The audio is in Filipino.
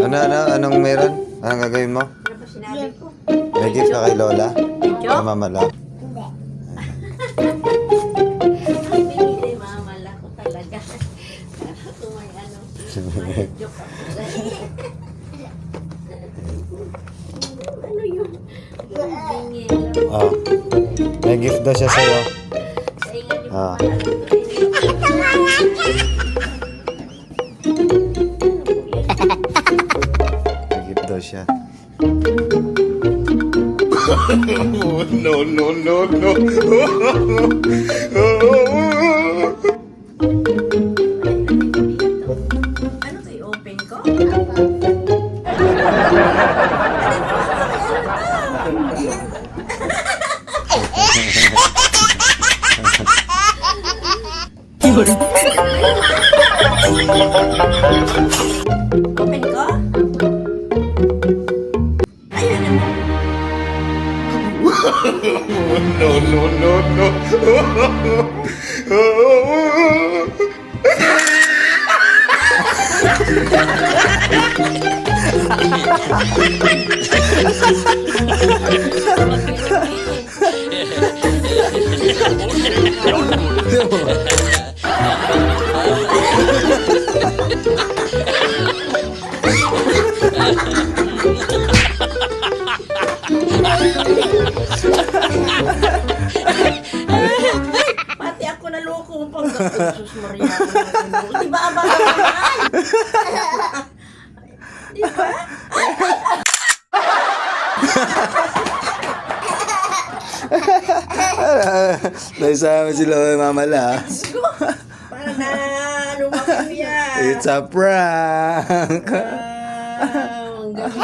Anong meron? Anong gagawin mo? Ano ba sinabi ko? May gift ka kay Lola? Medyo? Kay Mama La? Hindi. Ang binili, mamala ko talaga. Para kung may ano, may joke ako. Ano yun? Yung bingil. Oh. May gift daw siya sa'yo. Sa ingat yung Ah. May gift daw siya. No, no, no, no. Ano to, i-open ko? Open ko? Ayun naman. No, no, no, no. Pati ako naloko mo pang Jesus Maria. Di ba abang naman? Di ba? Naisama sila kay Mama La. Para na lumaki yan. It's a prank! Ang gabi.